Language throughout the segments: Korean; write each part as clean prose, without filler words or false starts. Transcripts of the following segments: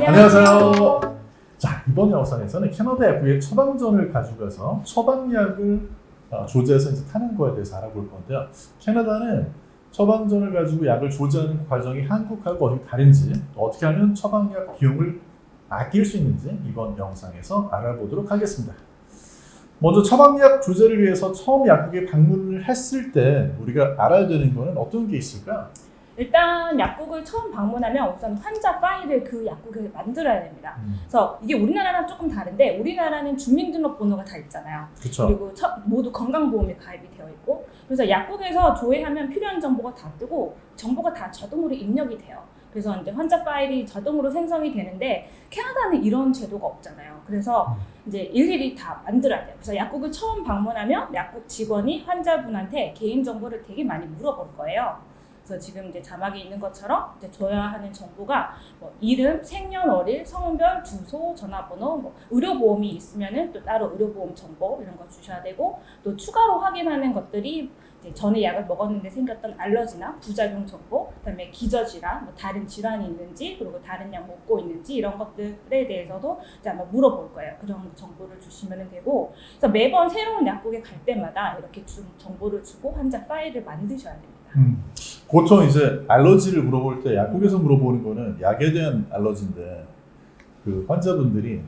안녕하세요. 자, 이번 영상에서는 캐나다 약국의 처방전을 가져가서 처방약을 조제해서 이제 타는 거에 대해서 알아볼 건데요. 캐나다는 처방전을 가지고 약을 조제하는 과정이 한국하고 어떻게 다른지, 어떻게 하면 처방약 비용을 아낄 수 있는지 이번 영상에서 알아보도록 하겠습니다. 먼저 처방약 조제를 위해서 처음 약국에 방문을 했을 때 우리가 알아야 되는 거는 어떤 게 있을까? 일단 약국을 처음 방문하면 우선 환자 파일을 그 약국에 만들어야 됩니다. 그래서 이게 우리나라랑 조금 다른데 우리나라는 주민등록번호가 다 있잖아요. 그렇죠. 그리고 모두 건강보험에 가입이 되어 있고, 그래서 약국에서 조회하면 필요한 정보가 다 뜨고 정보가 다 자동으로 입력이 돼요. 그래서 이제 환자 파일이 자동으로 생성이 되는데 캐나다는 이런 제도가 없잖아요. 그래서 이제 일일이 다 만들어야 돼요. 그래서 약국을 처음 방문하면 약국 직원이 환자분한테 개인 정보를 되게 많이 물어볼 거예요. 그래서 지금 이제 자막에 있는 것처럼 이제 줘야 하는 정보가 뭐 이름, 생년월일, 성별, 주소, 전화번호, 뭐 의료보험이 있으면은 또 따로 의료보험 정보 이런 거 주셔야 되고, 또 추가로 확인하는 것들이 이제 전에 약을 먹었는데 생겼던 알러지나 부작용 정보, 그다음에 기저질환, 뭐 다른 질환이 있는지, 그리고 다른 약 먹고 있는지 이런 것들에 대해서도 이제 아마 물어볼 거예요. 그런 정보를 주시면 되고, 그래서 매번 새로운 약국에 갈 때마다 이렇게 정보를 주고 환자 파일을 만드셔야 됩니다. 보통 이제 알러지를 물어볼 때 약국에서 물어보는 거는 약에 대한 알러지인데 그 환자분들이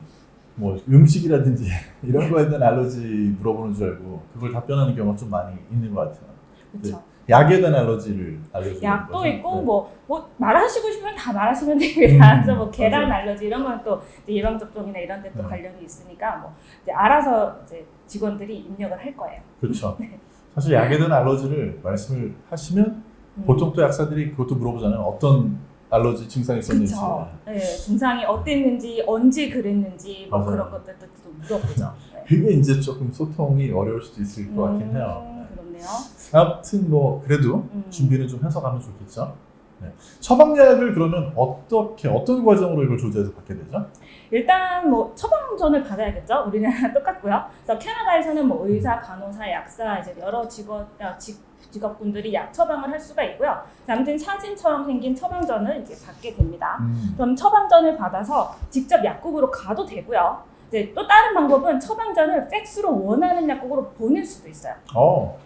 뭐 음식이라든지 이런 거에 대한 알러지 물어보는 줄 알고 그걸 답변하는 경우가 좀 많이 있는 것 같아요. 그렇죠. 약에 대한 알러지를 알려주는 약도 거죠? 있고 네. 뭐 말하시고 싶으면 다 말하시면 됩니다. 그래서 뭐 계란 맞아요. 알러지 이런 건 또 예방 접종이나 이런 데 또 네. 관련이 있으니까 뭐 이제 알아서 이제 직원들이 입력을 할 거예요. 그렇죠. 네. 사실 약에 대한 알러지를 말씀을 하시면 보통 또 약사들이 그것도 물어보잖아요. 어떤 알러지 증상이 있었는지. 그렇죠. 네, 증상이 어땠는지, 언제 그랬는지 뭐 맞아요. 그런 것들도 또 물어보죠. 네. 그게 이제 조금 소통이 어려울 수도 있을 것 같긴 해요. 그렇네요. 아무튼 뭐 그래도 준비는 좀 해서 가면 좋겠죠. 네. 처방약을 그러면 어떤 과정으로 이걸 조제해서 받게 되죠? 일단 뭐 처방전을 받아야겠죠. 우리나라랑 똑같고요. 그래서 캐나다에서는 뭐 의사, 간호사, 약사 이제 여러 직업군들이 약 처방을 할 수가 있고요. 아무튼 사진처럼 생긴 처방전을 이제 받게 됩니다. 그럼 처방전을 받아서 직접 약국으로 가도 되고요. 이제 또 다른 방법은 처방전을 팩스로 원하는 약국으로 보낼 수도 있어요.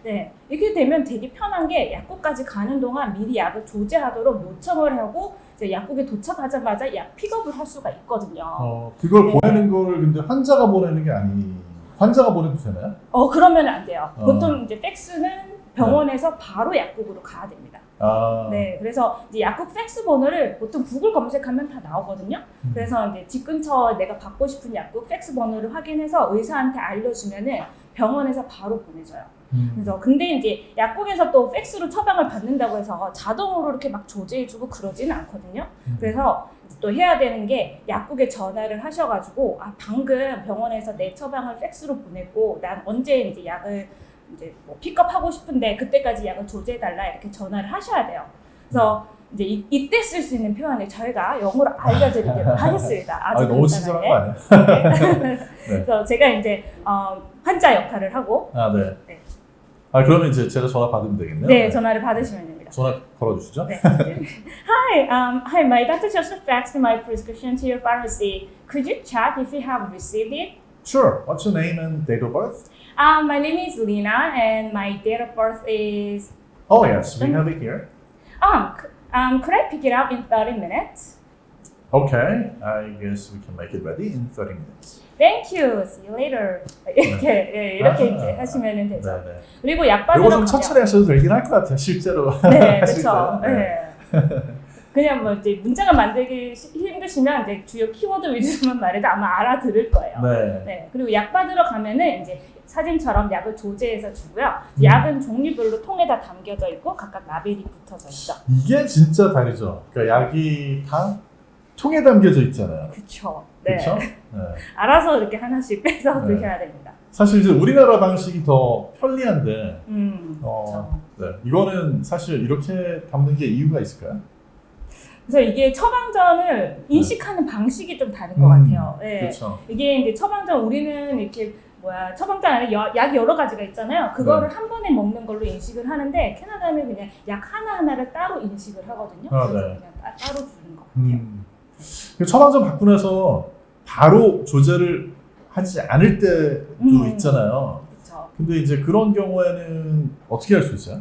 네, 이렇게 되면 되게 편한 게 약국까지 가는 동안 미리 약을 조제하도록 요청을 하고 이제 약국에 도착하자마자 약 픽업을 할 수가 있거든요. 그걸 네. 보내는 걸 근데 환자가 보내는 게 환자가 보내도 되나요? 그러면 안 돼요. 보통 이제 팩스는 병원에서 바로 약국으로 가야 됩니다. 네, 그래서 이제 약국 팩스 번호를 보통 구글 검색하면 다 나오거든요. 그래서 이제 집 근처 내가 받고 싶은 약국 팩스 번호를 확인해서 의사한테 알려주면은 병원에서 바로 보내줘요. 그래서 근데 이제 약국에서 또 팩스로 처방을 받는다고 해서 자동으로 이렇게 막 조제해주고 그러지는 않거든요. 그래서 또 해야 되는 게 약국에 전화를 하셔가지고 방금 병원에서 내 처방을 팩스로 보냈고 난 언제 이제 약을 이제 뭐 픽업하고 싶은데 그때까지 약을 조제해달라 이렇게 전화를 하셔야 돼요. 그래서 이제 이때 쓸 수 있는 표현을 저희가 영어로 알려드리도록 하겠습니다. 아주 너무 친절한 거 아니에요? 네. 그래서 제가 이제 환자 역할을 하고 네. 네. 그러면 이제 제가 전화 받으면 되겠네요? 네, 전화를 받으시면 됩니다. 전화 걸어주시죠. 네. Hi, my doctor just faxed my prescription to your pharmacy. Could you check if you have received it? Sure. What's your name and date of birth? My name is Lina and my date of birth is... Oh yes, we have it here. Could I pick it up in 30 minutes? Okay, I guess we can make it ready in 30 minutes. Thank you. See you later. 이렇게 이제 하시면 되죠. 네. 그리고 약 받으러 이거 좀 가면 천천히 하셔도 되긴 할 것 같아요, 실제로. 네, 하실 그렇죠. 때. 네. 그냥 뭐 이제 문장을 만들기 힘드시면 이제 주요 키워드 위주로만 말해도 아마 알아들을 거예요. 네. 그리고 약 받으러 가면은 이제 사진처럼 약을 조제해서 주고요. 약은 종류별로 통에다 담겨져 있고 각각 라벨이 붙어져 있죠. 이게 진짜 다르죠. 그러니까 약이 다 통에 담겨져 있잖아요. 그렇죠. 네. 그렇죠? 네. 알아서 이렇게 하나씩 빼서 네. 드셔야 됩니다. 사실 이제 우리나라 방식이 더 편리한데, 그렇죠. 네. 이거는 사실 이렇게 담는 게 이유가 있을까요? 그래서 이게 처방전을 인식하는 방식이 좀 다른 것 같아요. 네. 그렇죠. 이게 이제 처방전 우리는 이렇게 처방전 안에 약이 여러 가지가 있잖아요. 그거를 한 번에 먹는 걸로 인식을 하는데 캐나다는 그냥 약 하나하나를 따로 인식을 하거든요. 그래서 네. 그냥 따로 주는 것 같아요. 처방전 받고 나서 바로 조제를 하지 않을 때도 있잖아요. 그렇죠. 근데 이제 그런 경우에는 어떻게 할 수 있어요?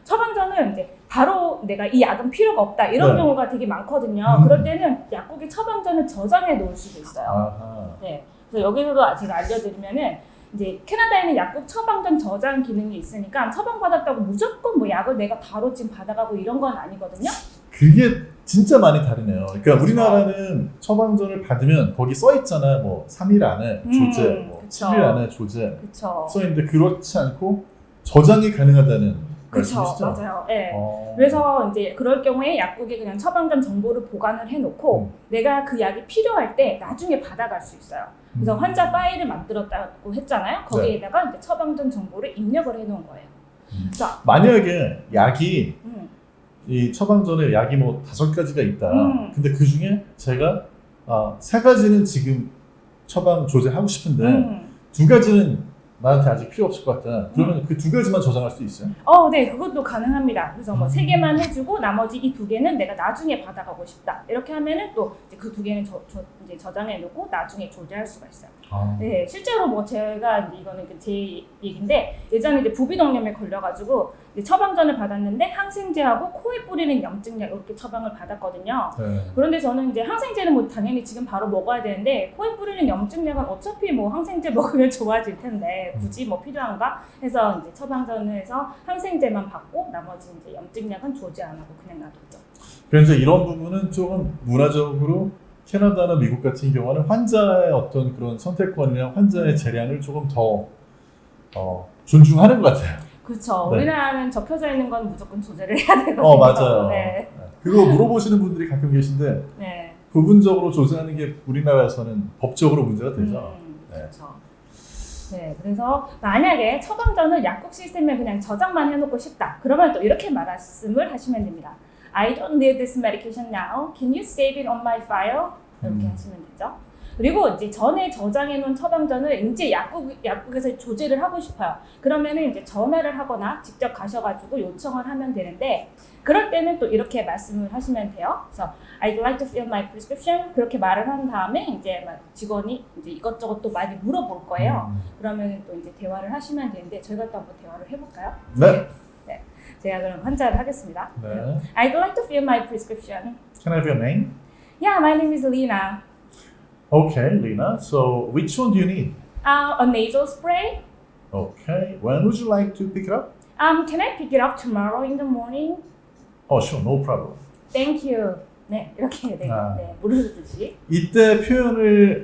처방전은 이제 바로 내가 이 약은 필요가 없다 이런 네. 경우가 되게 많거든요. 그럴 때는 약국의 처방전을 저장해 놓을 수도 있어요. 아하. 네. 그래서 여기서도 제가 알려드리면은 이제 캐나다에는 약국 처방전 저장 기능이 있으니까 처방받았다고 무조건 뭐 약을 내가 바로 지금 받아가고 이런 건 아니거든요. 그게 진짜 많이 다르네요. 그러니까 그쵸. 우리나라는 처방전을 받으면 거기 써 있잖아요. 뭐 3일 안에 조제, 뭐 그쵸. 7일 안에 조제 그렇죠. 써 있는데 그렇지 않고 저장이 가능하다는 그렇죠. 말씀이시죠? 맞아요. 네. 어. 그래서 이제 그럴 경우에 약국에 그냥 처방전 정보를 보관을 해놓고 내가 그 약이 필요할 때 나중에 받아갈 수 있어요. 그래서 환자 파일을 만들었다고 했잖아요. 거기에다가 이제 처방전 정보를 입력을 해놓은 거예요. 자, 만약에 약이 음, 이 처방전에 약이 뭐 5가지가 있다. 근데 그 중에 제가 3가지는 지금 처방 조제하고 싶은데 2가지는 나한테 아직 필요 없을 것 같다. 그러면 그 2가지만 저장할 수 있어요? 네, 그것도 가능합니다. 그래서 뭐 3개만 해주고 나머지 이 2개는 내가 나중에 받아가고 싶다. 이렇게 하면은 또 이제 그 2개는 이제 저장해놓고 나중에 조제할 수가 있어요. 네, 실제로 뭐 제가 이제 이거는 제 얘기인데 예전에 이제 부비동염에 걸려가지고 이제 처방전을 받았는데 항생제하고 코에 뿌리는 염증약 이렇게 처방을 받았거든요. 네. 그런데 저는 이제 항생제는 뭐 당연히 지금 바로 먹어야 되는데 코에 뿌리는 염증약은 어차피 뭐 항생제 먹으면 좋아질 텐데 굳이 뭐 필요한가 해서 이제 처방전을 해서 항생제만 받고 나머지 이제 염증약은 조제 안 하고 그냥 놔뒀죠. 그래서 이런 부분은 조금 문화적으로 캐나다나 미국 같은 경우는 환자의 어떤 그런 선택권이나 환자의 재량을 조금 더 존중하는 것 같아요. 그렇죠. 네. 우리나라는 적혀져 있는 건 무조건 조제를 해야 되거든요. 맞아요. 네. 그거 물어보시는 분들이 가끔 계신데 네. 부분적으로 조제하는 게 우리나라에서는 법적으로 문제가 되죠. 네. 그렇죠. 네, 그래서 만약에 처방전을 약국 시스템에 그냥 저장만 해놓고 싶다. 그러면 또 이렇게 말씀을 하시면 됩니다. I don't need this medication now. Can you save it on my file? 이렇게 하시면 되죠. 그리고 이제 전에 저장해놓은 처방전을 이제 약국에서 조제를 하고 싶어요. 그러면은 이제 전화를 하거나 직접 가셔가지고 요청을 하면 되는데 그럴 때는 또 이렇게 말씀을 하시면 돼요. 그래서 I'd like to fill my prescription 그렇게 말을 한 다음에 이제 막 직원이 이제 이것저것 또 많이 물어볼 거예요. 그러면 또 이제 대화를 하시면 되는데 저희가 또 한번 대화를 해볼까요? 네. 네. 제가 그럼 환자를 하겠습니다. 네. I'd like to fill my prescription. Can I have your name? Yeah, my name is Lina. Okay, Lina. So which one do you need? A nasal spray. Okay. When would you like to pick it up? Can I pick it up tomorrow in the morning? Oh, sure. No problem. Thank you. 네, 이렇게 네, 모르듯이. 이때 표현을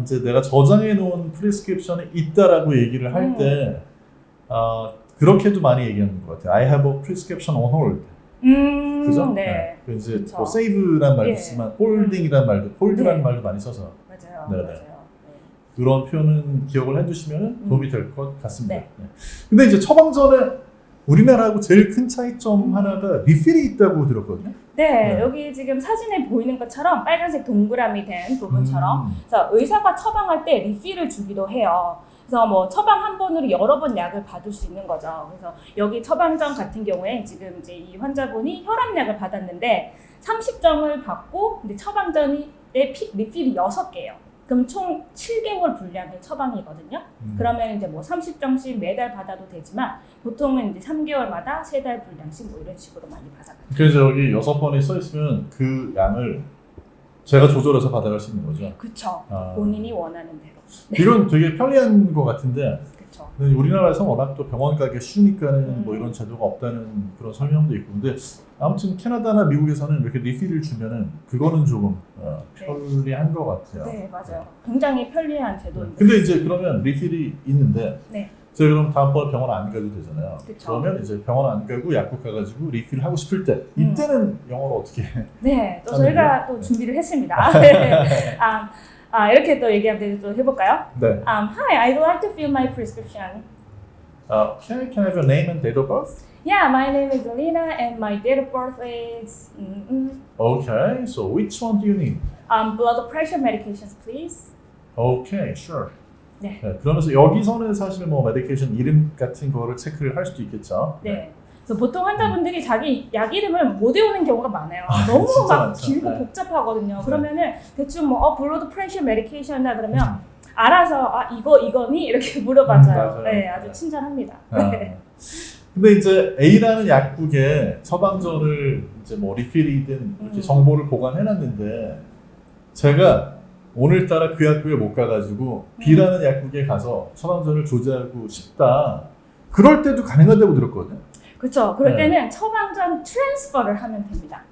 이제 내가 저장해 놓은 프리스크립션에 있다라고 얘기를 할 때 그렇게도 많이 얘기하는 것 같아요. I have a prescription on hold. 그죠? 네. 그 이제 그쵸. 뭐 save란 말도 예. 쓰지만 holding이란 말도, hold라는 네. 말도 많이 써서 맞아요. 네네. 맞아요. 네. 그런 표현은 기억을 해두시면 도움이 될 것 같습니다. 네. 네. 근데 이제 처방전에 우리나라하고 제일 큰 차이점 하나가 리필이 있다고 들었거든요. 네, 네. 여기 지금 사진에 보이는 것처럼 빨간색 동그라미 된 부분처럼 그래서 의사가 처방할 때 리필을 주기도 해요. 그래서 뭐 처방 한 번으로 여러 번 약을 받을 수 있는 거죠. 그래서 여기 처방전 같은 경우에 지금 이제 이 환자분이 혈압약을 받았는데 30정을 받고 이제 처방전이 리필이 6개예요. 그럼 총 7개월 분량의 처방이거든요. 그러면 이제 뭐 30정씩 매달 받아도 되지만 보통은 이제 3개월마다 3달 분량씩 뭐 이런 식으로 많이 받아가요. 그래서 여기 6번이 써 있으면 그 양을 제가 조절해서 받아갈 수 있는 거죠. 그쵸. 본인이 원하는 대로. 이건 되게 편리한 것 같은데 그쵸. 근데 우리나라에서 워낙 또 병원 가기 쉬우니까는 뭐 이런 제도가 없다는 그런 설명도 있고 근데 아무튼 캐나다나 미국에서는 이렇게 리필을 주면은 그거는 조금 편리한 것 같아요. 네, 맞아요. 굉장히 편리한 제도입니다. 근데 이제 그러면 리필이 있는데 네. 저희 그럼 다음번에 병원 안 가도 되잖아요. 그쵸. 그러면 이제 병원 안 가고 약국 가가지고 리필 하고 싶을 때 이때는 영어로 어떻게 해? 네, 또 하는데요? 저희가 또 준비를 했습니다. 네. 이렇게 또 얘기하면 또 해볼까요? 네. Hi, I'd like to fill my prescription. Can I have your name and date of birth? Yeah, my name is Alina and my date of birth is Okay, so which one do you need? blood pressure medications, please. Okay, sure. 네. 그러면서 여기서는 사실 뭐 메디케이션 이름 같은 거를 체크를 할 수도 있겠죠. 네. 그래서 보통 환자분들이 자기 약 이름을 못 외우는 경우가 많아요. 너무 진짜 막 많죠. 길고 네. 복잡하거든요. 네. 그러면은 대충 뭐 블러드 프레셔 메디케이션이다 그러면 알아서 이거니 이렇게 물어봐줘요. 맞아요. 네, 아주 네. 친절합니다. 아. 근데 이제 A라는 약국에 처방전을 이제 뭐 리필이든 이렇게 정보를 보관해놨는데 제가 오늘따라 그 약국에 못 가가지고 B라는 약국에 가서 처방전을 조제하고 싶다. 그럴 때도 가능하다고 들었거든요. 그렇죠. 그럴 네. 때는 처방전 트랜스퍼를 하면 됩니다.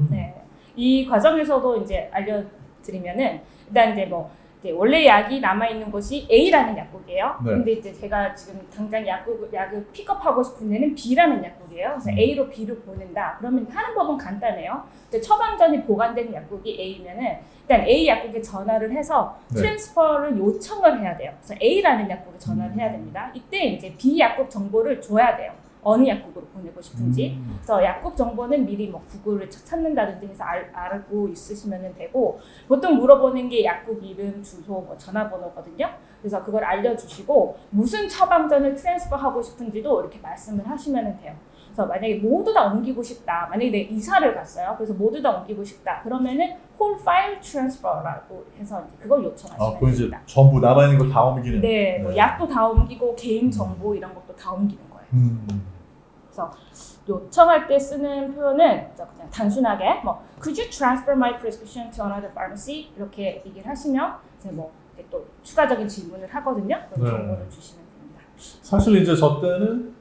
네. 이 과정에서도 이제 알려드리면은 일단 이제 뭐 이제 원래 약이 남아 있는 곳이 A라는 약국이에요. 네. 근데 이제 제가 지금 당장 약을 픽업하고 싶은 데는 B라는 약국이에요. 그래서 A로 B를 보낸다. 그러면 하는 법은 간단해요. 이제 처방전이 보관된 약국이 A면은 일단 A 약국에 전화를 해서 네. 트랜스퍼를 요청을 해야 돼요. 그래서 A라는 약국에 전화를 해야 됩니다. 이때 이제 B 약국 정보를 줘야 돼요. 어느 약국으로 보내고 싶은지. 그래서 약국 정보는 미리 뭐 구글을 찾는다든지 해서 알고 있으시면 되고, 보통 물어보는 게 약국 이름, 주소, 뭐 전화번호거든요. 그래서 그걸 알려주시고 무슨 처방전을 트랜스퍼하고 싶은지도 이렇게 말씀을 하시면 돼요. 그래서 만약에 모두 다 옮기고 싶다. 만약에 내 이사를 갔어요. 그래서 모두 다 옮기고 싶다. 그러면은 whole file transfer라고 해서 이제 그걸 요청하시면 그럼 이제 됩니다. 전부 남아있는 거 다 옮기는. 네, 뭐 약도 다 옮기고 개인 정보 이런 것도 다 옮기는 거예요. 그래서 요청할 때 쓰는 표현은 그냥 단순하게 뭐 Could you transfer my prescription to another pharmacy? 이렇게 얘기를 하시면 이제 뭐 이렇게 또 추가적인 질문을 하거든요. 그럼 네. 정보를 주시면 됩니다. 사실 이제 저 때는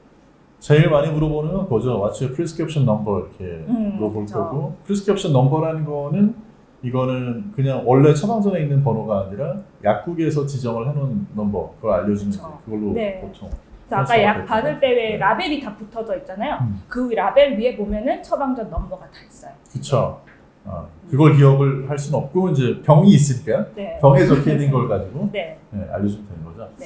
제일 많이 물어보는 건 그거죠. What's your prescription number 이렇게 물어볼 그쵸. 거고, prescription number라는 거는 이거는 그냥 원래 처방전에 있는 번호가 아니라 약국에서 지정을 해놓은 넘버, 그걸 알려주면 그쵸. 그걸로 네. 보통. 그래서 아까 약 그렇죠. 받을 때 왜 네. 라벨이 다 붙어져 있잖아요. 음. 그 라벨 위에 보면은 처방전 넘버가 다 있어요. 그쵸. 그걸 기억을 할 수는 없고 이제 병이 있으니까 네. 병에 적혀 있는 걸 가지고 네. 알려주면 되는 거죠. 네.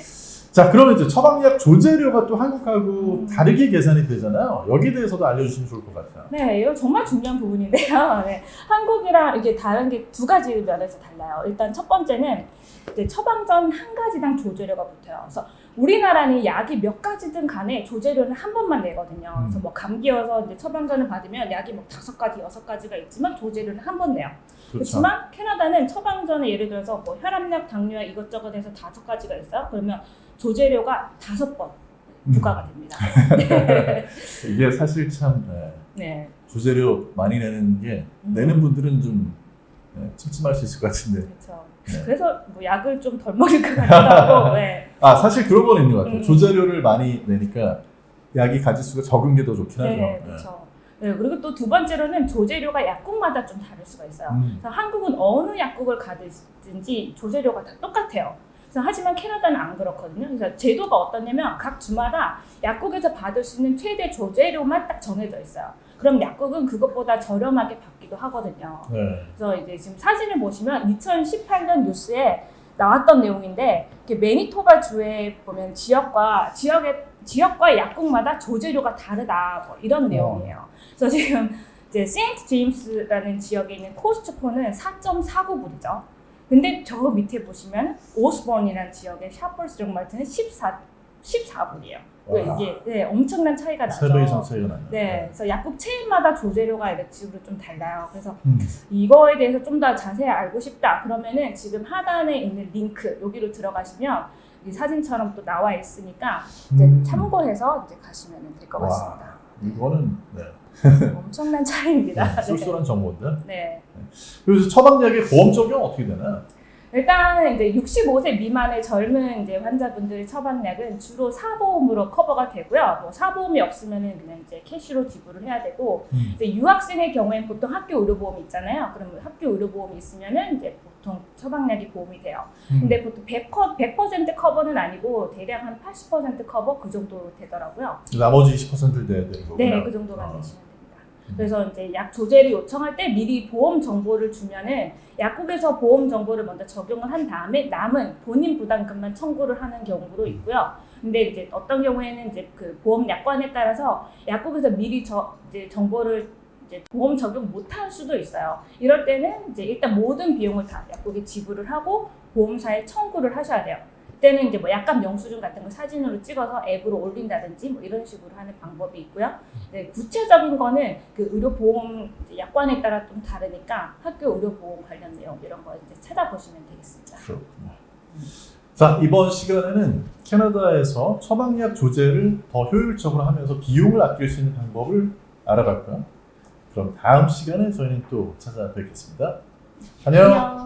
자, 그러면 이제 처방약 조제료가 또 한국하고 음. 다르게 계산이 되잖아요. 여기에 대해서도 알려주시면 좋을 것 같아요. 네, 이거 정말 중요한 부분인데요. 네. 한국이랑 이게 다른 게 두 가지 면에서 달라요. 일단 첫 번째는 이제 처방전 한 가지당 조제료가 붙어요. 그래서 우리나라는 약이 몇 가지든 간에 조제료는 한 번만 내거든요. 그래서 뭐 감기여서 이제 처방전을 받으면 약이 뭐 5가지, 6가지가 있지만 조제료는 한 번 내요. 그렇죠. 그렇지만 캐나다는 처방전에 예를 들어서 뭐 혈압약, 당뇨약 이것저것 해서 5가지가 있어요. 그러면 조제료가 5번 부과가 됩니다. 네. 이게 사실 참 네. 조제료 많이 내는 게 내는 분들은 좀 찜찜할 수 있을 것 같은데. 그렇죠. 네. 그래서 뭐 약을 좀 덜 먹을 것 같기도 하고. 네. 사실 그런 건 있는 것 같아요. 음. 조제료를 많이 내니까 약이 가짓수가 적은 게 더 좋긴 하죠. 네, 그렇죠. 네, 그리고 또 두 번째로는 조제료가 약국마다 좀 다를 수가 있어요. 그래서 한국은 어느 약국을 가든지 조제료가 다 똑같아요. 그래서 하지만 캐나다는 안 그렇거든요. 그래서 제도가 어떠냐면 각 주마다 약국에서 받을 수 있는 최대 조제료만 딱 정해져 있어요. 그럼 약국은 그것보다 저렴하게 받기도 하거든요. 네. 그래서 이제 지금 사진을 보시면 2018년 뉴스에 나왔던 내용인데 매니토바 주에 보면 지역과 약국마다 조제료가 다르다 뭐 이런 내용이에요. 그래서 지금 이제 세인트 제임스라는 지역에 있는 코스트코는 4.49불이죠. 근데 저 밑에 보시면 오스본이라는 지역의 샤퍼스 족마트는 14불이에요. 이게 엄청난 차이가 나죠. 3배 이상 차이가 나요. 네, 그래서 약국 체인마다 조제료가 일렉식으로 좀 달라요. 그래서 이거에 대해서 좀 더 자세히 알고 싶다. 그러면은 지금 하단에 있는 링크 여기로 들어가시면 이 사진처럼 또 나와 있으니까 이제 참고해서 이제 가시면 될 것 같습니다. 이거는 엄청난 차이입니다. 쏠쏠한 정보인데. 네. 그래서 처방약의 보험 적용 어떻게 되나요? 일단 이제 65세 미만의 젊은 이제 환자분들의 처방약은 주로 사보험으로 커버가 되고요. 뭐 사보험이 없으면은 그냥 이제 캐시로 지불을 해야 되고, 이제 유학생의 경우에는 보통 학교 의료보험이 있잖아요. 그러면 학교 의료보험이 있으면은 이제 보통 처방약이 보험이 돼요. 근데 보통 100% 커버는 아니고 대략 한 80% 커버 그 정도 되더라고요. 나머지 20%를 내야 되는 거구나. 네, 그 정도만 내시면 됩니다. 그래서 이제 약 조제를 요청할 때 미리 보험 정보를 주면은 약국에서 보험 정보를 먼저 적용을 한 다음에 남은 본인 부담금만 청구를 하는 경우도 있고요. 근데 이제 어떤 경우에는 이제 그 보험 약관에 따라서 약국에서 미리 이제 정보를 이제 보험 적용 못할 수도 있어요. 이럴 때는 이제 일단 모든 비용을 다 약국에 지불을 하고 보험사에 청구를 하셔야 돼요. 그때는 이제 뭐 약값 영수증 같은 걸 사진으로 찍어서 앱으로 올린다든지 뭐 이런 식으로 하는 방법이 있고요. 네, 구체적인 거는 그 의료보험 이제 약관에 따라 좀 다르니까 학교 의료보험 관련 내용 이런 거 이제 찾아보시면 되겠습니다. 그렇군요. 자, 이번 시간에는 캐나다에서 처방약 조제를 더 효율적으로 하면서 비용을 아낄 수 있는 방법을 알아봤고요. 그럼 다음 시간에 저희는 또 찾아뵙겠습니다. 안녕.